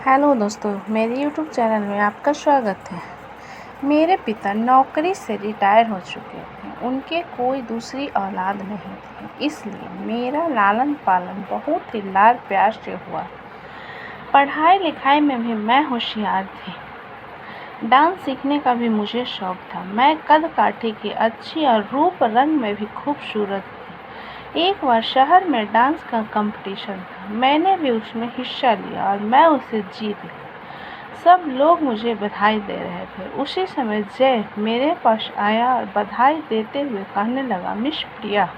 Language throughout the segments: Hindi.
हेलो दोस्तों, मेरे यूट्यूब चैनल में आपका स्वागत है। मेरे पिता नौकरी से रिटायर हो चुके थे। उनके कोई दूसरी औलाद नहीं थी, इसलिए मेरा लालन पालन बहुत ही लाड प्यार से हुआ। पढ़ाई लिखाई में भी मैं होशियार थी। डांस सीखने का भी मुझे शौक था। मैं कद काठी की अच्छी और रूप रंग में भी खूबसूरत थी। एक बार शहर में डांस का कंपटीशन था, मैंने भी उसमें हिस्सा लिया और मैं उसे जीत गई। सब लोग मुझे बधाई दे रहे थे। उसी समय जय मेरे पास आया और बधाई देते हुए कहने लगा, मिस प्रिया,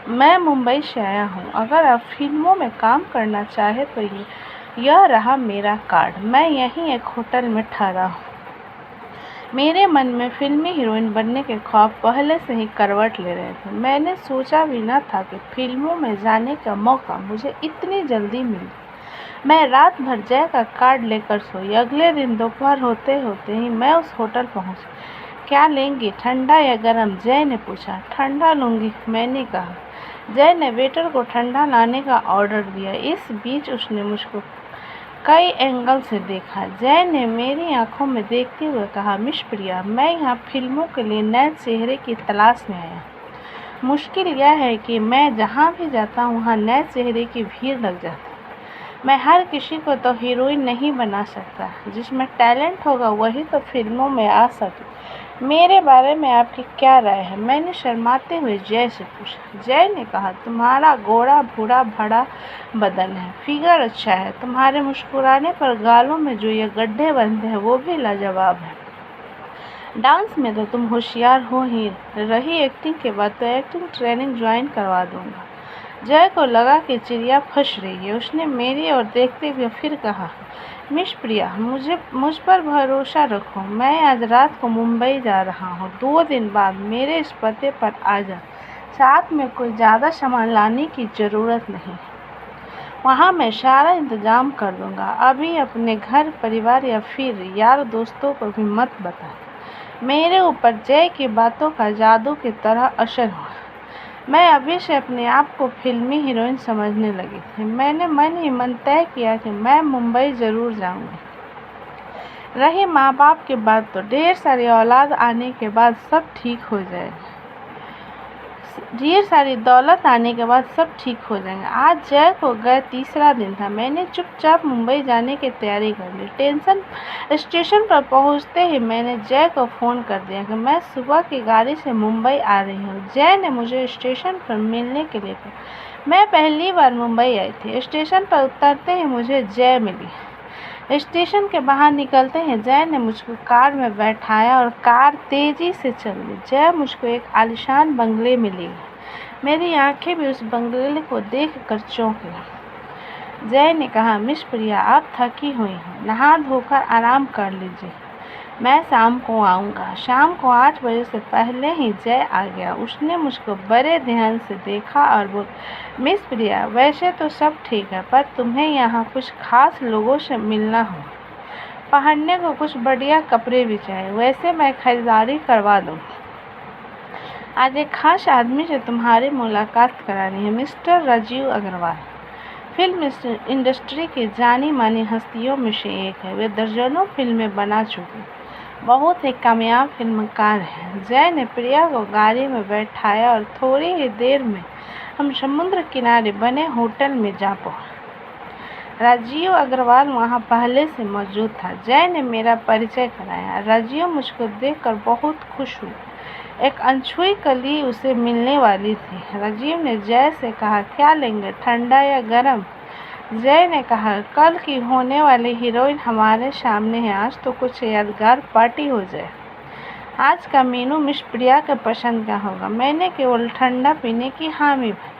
मैं मुंबई से आया हूँ। अगर आप फिल्मों में काम करना चाहे तो यह रहा मेरा कार्ड। मैं यहीं एक होटल में ठहरा हूँ। मेरे मन में फिल्मी हीरोइन बनने के ख्वाब पहले से ही करवट ले रहे थे। मैंने सोचा भी न था कि फिल्मों में जाने का मौका मुझे इतनी जल्दी मिले। मैं रात भर जय का कार्ड लेकर सोई। अगले दिन दोपहर होते होते ही मैं उस होटल पहुंची। क्या लेंगी, ठंडा या गरम? जय ने पूछा। ठंडा लूंगी, मैंने कहा। जय ने वेटर को ठंडा लाने का ऑर्डर दिया। इस बीच उसने मुझको कई एंगल से देखा। जय ने मेरी आंखों में देखते हुए कहा, मिस प्रिया, मैं यहाँ फिल्मों के लिए नए चेहरे की तलाश में आया। मुश्किल यह है कि मैं जहाँ भी जाता हूँ वहाँ नए चेहरे की भीड़ लग जाती। मैं हर किसी को तो हीरोइन नहीं बना सकता। जिसमें टैलेंट होगा वही तो फिल्मों में आ सके। मेरे बारे में आपकी क्या राय है? मैंने शर्माते हुए जय से पूछा। जय ने कहा, तुम्हारा गोरा भूरा भड़ा बदन है, फिगर अच्छा है। तुम्हारे मुस्कुराने पर गालों में जो ये गड्ढे बनते हैं वो भी लाजवाब है। डांस में तो तुम होशियार हो ही। रही एक्टिंग के बाद तो एक्टिंग ट्रेनिंग ज्वाइन करवा दूंगा। जय को लगा कि चिड़िया फंस रही है। उसने मेरी ओर देखते हुए फिर कहा, मिस प्रिया, मुझ पर भरोसा रखो। मैं आज रात को मुंबई जा रहा हूँ। 2 दिन बाद मेरे इस पते पर आ जा। साथ में कोई ज़्यादा सामान लाने की ज़रूरत नहीं। वहाँ मैं सारा इंतजाम कर दूँगा। अभी अपने घर परिवार या फिर यार दोस्तों को भी मत बता। मेरे ऊपर जय की बातों का जादू की तरह असर हुआ। मैं अभी से अपने आप को फिल्मी हीरोइन समझने लगी थी। मैंने मन ही मन तय किया कि मैं मुंबई ज़रूर जाऊंगी। रही माँ बाप की बात तो ढेर सारी औलाद आने के बाद सब ठीक हो जाएगा। ढेर सारी दौलत आने के बाद सब ठीक हो जाएंगे। आज जय को गए तीसरा दिन था। मैंने चुपचाप मुंबई जाने की तैयारी कर ली। स्टेशन पर पहुंचते ही मैंने जय को फ़ोन कर दिया कि मैं सुबह की गाड़ी से मुंबई आ रही हूं। जय ने मुझे स्टेशन पर मिलने के लिए कहा। मैं पहली बार मुंबई आई थी। स्टेशन पर उतरते ही मुझे जय मिली। स्टेशन के बाहर निकलते ही जय ने मुझको कार में बैठाया और कार तेजी से चल दी। जय मुझको एक आलीशान बंगले में ले गई। मेरी आंखें भी उस बंगले को देखकर चौंक गईं। जय ने कहा, मिस प्रिया, आप थकी हुई हैं, नहा धोकर आराम कर लीजिए। मैं शाम को आऊँगा। शाम को 8 बजे से पहले ही जय आ गया। उसने मुझको बड़े ध्यान से देखा और बोला, मिस प्रिया, वैसे तो सब ठीक है, पर तुम्हें यहाँ कुछ खास लोगों से मिलना हो। पहनने को कुछ बढ़िया कपड़े भी चाहिए। वैसे मैं खरीदारी करवा दूँ। आज एक खास आदमी से तुम्हारी मुलाकात करानी है, mister Rajiv Agarwal. Film industry की जानी मानी हस्तियों में से एक है। वे दर्जनों फिल्में बना चुके, बहुत ही कामयाब फिल्मकार हैं। जय ने प्रिया को गाड़ी में बैठाया और थोड़ी ही देर में हम समुद्र किनारे बने होटल में जा पहुंचे। राजीव अग्रवाल वहां पहले से मौजूद था। जय ने मेरा परिचय कराया। राजीव मुझको देखकर बहुत खुश हुआ। एक अनछुई कली उसे मिलने वाली थी। राजीव ने जय से कहा, क्या लेंगे, ठंडा या गरम? जय ने कहा, कल की होने वाली हीरोइन हमारे सामने है। आज तो कुछ यादगार पार्टी हो जाए। आज का मेनू मिस प्रिया के पसंद का होगा। मैंने केवल ठंडा पीने की हामी भरी।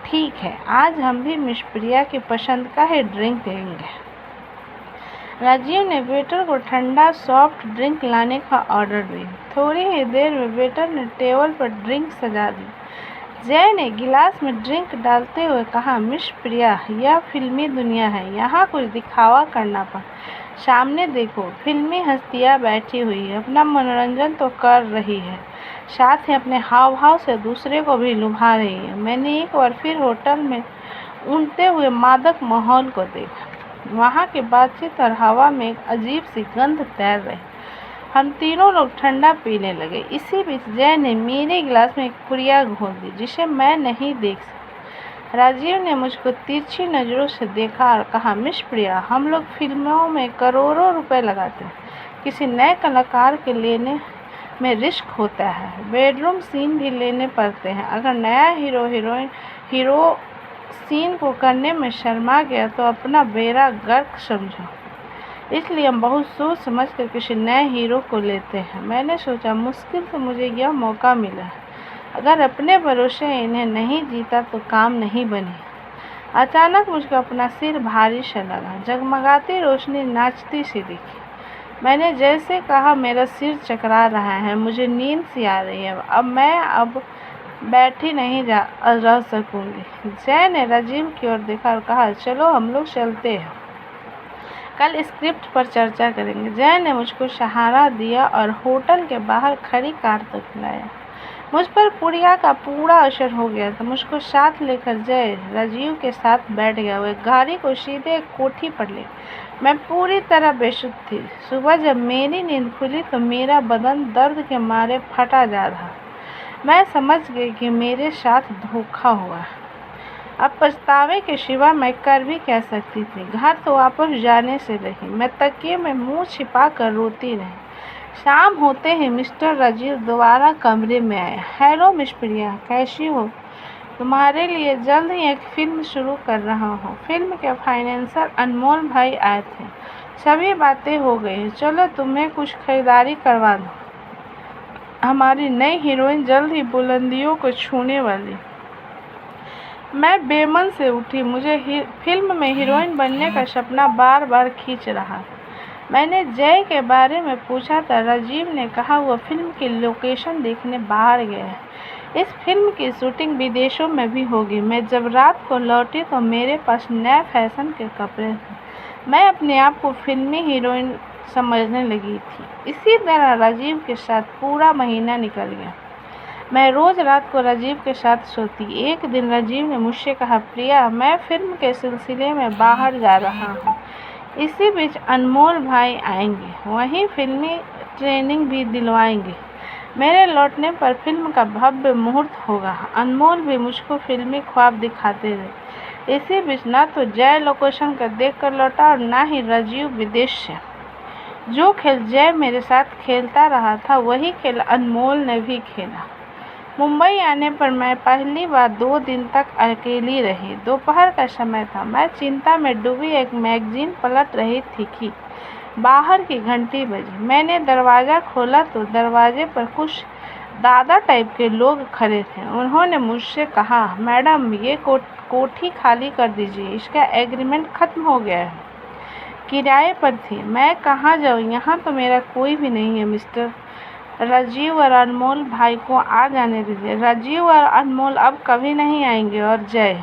ठीक है, आज हम भी मिस प्रिया की पसंद का ही ड्रिंक लेंगे। राजीव ने वेटर को ठंडा सॉफ्ट ड्रिंक लाने का ऑर्डर दिया। थोड़ी ही देर में वेटर ने टेबल पर ड्रिंक सजा दी। जय ने गिलास में ड्रिंक डालते हुए कहा, मिस प्रिया, यह फिल्मी दुनिया है, यहाँ कुछ दिखावा करना पड़ा। सामने देखो, फिल्मी हस्तियाँ बैठी हुई है, अपना मनोरंजन तो कर रही है, साथ ही अपने हाव भाव से दूसरे को भी लुभा रही है। मैंने एक बार फिर होटल में उड़ते हुए मादक माहौल को देखा। वहाँ की बातचीत और हवा में एक अजीब सी गंध तैर रही। हम तीनों लोग ठंडा पीने लगे। इसी बीच जय ने मेरे गिलास में एक पुड़िया घोल दी जिसे मैं नहीं देख सकी। राजीव ने मुझको तिरछी नज़रों से देखा और कहा, मिस प्रिया, हम लोग फिल्मों में करोड़ों रुपए लगाते हैं, किसी नए कलाकार के लेने में रिस्क होता है, बेडरूम सीन भी लेने पड़ते हैं। अगर नया हीरो सीन को करने में शर्मा गया तो अपना बेड़ा गर्क समझो। इसलिए हम बहुत सोच समझ कर किसी नए हीरो को लेते हैं। मैंने सोचा, मुश्किल से मुझे यह मौका मिला है, अगर अपने भरोसे इन्हें नहीं जीता तो काम नहीं बने। अचानक मुझको अपना सिर भारी सा लगा, जगमगाती रोशनी नाचती सी दिखी। मैंने जैसे कहा, मेरा सिर चकरा रहा है, मुझे नींद सी आ रही है, अब बैठी नहीं रह सकूंगी। जय ने राजीव की ओर देखा और कहा, चलो हम लोग चलते हैं, कल स्क्रिप्ट पर चर्चा करेंगे। जय ने मुझको सहारा दिया और होटल के बाहर खड़ी कार तक लाया। मुझ पर पुड़िया का पूरा असर हो गया था। मुझको साथ लेकर जय राजीव के साथ बैठ गया। वह गाड़ी को सीधे एक कोठी पर ले। मैं पूरी तरह बेसुध थी। सुबह जब मेरी नींद खुली तो मेरा बदन दर्द के मारे फटा जा रहा। मैं समझ गई कि मेरे साथ धोखा हुआ। अब पछतावे के सिवा मैं कर भी कह सकती थी। घर तो वापस जाने से रही। मैं तकिए में मुंह छिपा कर रोती रही। शाम होते ही मिस्टर राजीव दोबारा कमरे में आया। हेलो मिस प्रिया, कैसी हो? तुम्हारे लिए जल्द ही एक फिल्म शुरू कर रहा हूँ। फिल्म के फाइनेंसर अनमोल भाई आए थे। सभी बातें हो गई। चलो तुम्हें कुछ खरीदारी करवा दो। हमारी नई हीरोइन जल्द ही बुलंदियों को छूने वाली। मैं बेमन से उठी। मुझे फिल्म में हीरोइन बनने का सपना बार बार खींच रहा। मैंने जय के बारे में पूछा था। राजीव ने कहा वो फिल्म की लोकेशन देखने बाहर गया है। इस फिल्म की शूटिंग विदेशों में भी होगी। मैं जब रात को लौटी तो मेरे पास नए फैशन के कपड़े थे। मैं अपने आप को फिल्मी हीरोइन समझने लगी थी। इसी तरह राजीव के साथ पूरा महीना निकल गया। मैं रोज़ रात को राजीव के साथ सोती। एक दिन राजीव ने मुझसे कहा, प्रिया, मैं फिल्म के सिलसिले में बाहर जा रहा हूँ। इसी बीच अनमोल भाई आएंगे, वहीं फिल्मी ट्रेनिंग भी दिलवाएंगे। मेरे लौटने पर फिल्म का भव्य मुहूर्त होगा। अनमोल भी मुझको फिल्मी ख्वाब दिखाते रहे। इसी बीच ना तो जय लोकेशन का देख कर लौटा और ना ही राजीव विदेश से। जो खेल जय मेरे साथ खेलता रहा था वही खेल अनमोल ने भी खेला। मुंबई आने पर मैं पहली बार 2 दिन तक अकेली रही। दोपहर का समय था। मैं चिंता में डूबी एक मैगजीन पलट रही थी कि बाहर की घंटी बजी। मैंने दरवाज़ा खोला तो दरवाजे पर कुछ दादा टाइप के लोग खड़े थे। उन्होंने मुझसे कहा, मैडम, ये कोठी खाली कर दीजिए, इसका एग्रीमेंट ख़त्म हो गया है। किराए पर थी। मैं कहाँ जाऊँ? यहाँ तो मेरा कोई भी नहीं है। मिस्टर राजीव और अनमोल भाई को आ जाने दीजिए। राजीव और अनमोल अब कभी नहीं आएंगे। और जय,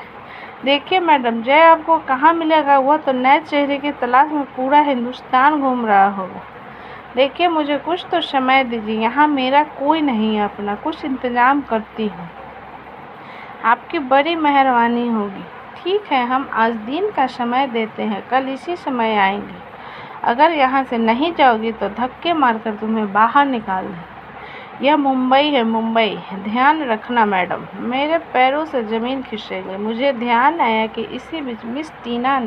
देखिए मैडम, जय आपको कहाँ मिलेगा? वह तो नए चेहरे की तलाश में पूरा हिंदुस्तान घूम रहा होगा। देखिए, मुझे कुछ तो समय दीजिए। यहाँ मेरा कोई नहीं है अपना। कुछ इंतज़ाम करती हूँ। आपकी बड़ी मेहरबानी होगी। ठीक है, हम आज दिन का समय देते हैं, कल इसी समय आएंगे। अगर यहाँ से नहीं जाओगी तो धक्के मारकर तुम्हें बाहर निकाल दें। यह मुंबई है, मुंबई। ध्यान रखना मैडम। मेरे पैरों से ज़मीन खिसक गई। मुझे ध्यान आया कि इसी बीच मिस टीना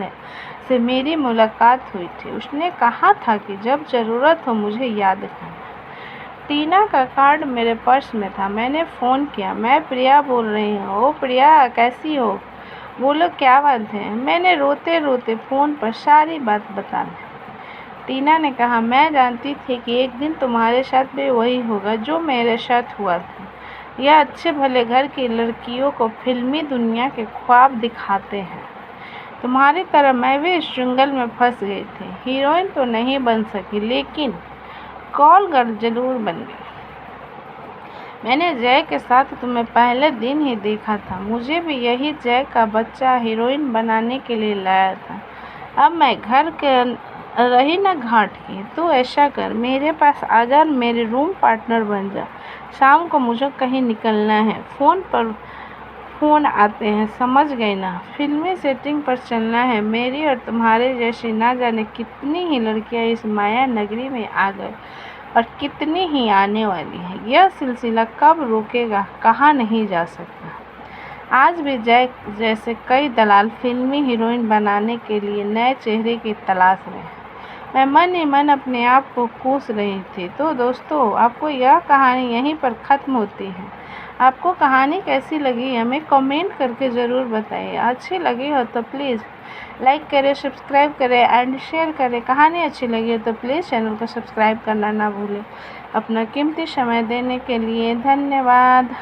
से मेरी मुलाकात हुई थी। उसने कहा था कि जब ज़रूरत हो मुझे याद करना। टीना का कार्ड मेरे पर्स में था। मैंने फ़ोन किया। मैं प्रिया बोल रही हूँ। ओ प्रिया, कैसी हो? बोलो, क्या बात है? मैंने रोते रोते फ़ोन पर सारी बात बता दी। टीना ने कहा, मैं जानती थी कि एक दिन तुम्हारे साथ भी वही होगा जो मेरे साथ हुआ था। यह अच्छे भले घर की लड़कियों को फिल्मी दुनिया के ख्वाब दिखाते हैं। तुम्हारी तरह मैं भी इस जंगल में फंस गई थी। हीरोइन तो नहीं बन सकी, लेकिन कॉल गर्ल जरूर बन गई। मैंने जय के साथ तुम्हें पहले दिन ही देखा था। मुझे भी यही जय का बच्चा हीरोइन बनाने के लिए लाया था। अब मैं घर के रही ना घाट की। तो ऐसा कर, मेरे पास आ जा, मेरे रूम पार्टनर बन जा। शाम को मुझे कहीं निकलना है। फ़ोन आते हैं, समझ गए ना। फिल्मी सेटिंग पर चलना है। मेरी और तुम्हारे जैसी ना जाने कितनी ही लड़कियां इस माया नगरी में आ गए और कितनी ही आने वाली हैं। यह सिलसिला कब रुकेगा कहा नहीं जा सकता। आज भी जय जैसे कई दलाल फिल्मी हीरोइन बनाने के लिए नए चेहरे की तलाश में हैं। मैं मन ही मन अपने आप को कोस रही थी। तो दोस्तों, आपको यह कहानी यहीं पर ख़त्म होती है। आपको कहानी कैसी लगी हमें कमेंट करके ज़रूर बताइए। अच्छी लगी हो तो प्लीज़ लाइक करें, सब्सक्राइब करें एंड शेयर करें। कहानी अच्छी लगी हो तो प्लीज़ चैनल को सब्सक्राइब करना ना भूलें। अपना कीमती समय देने के लिए धन्यवाद।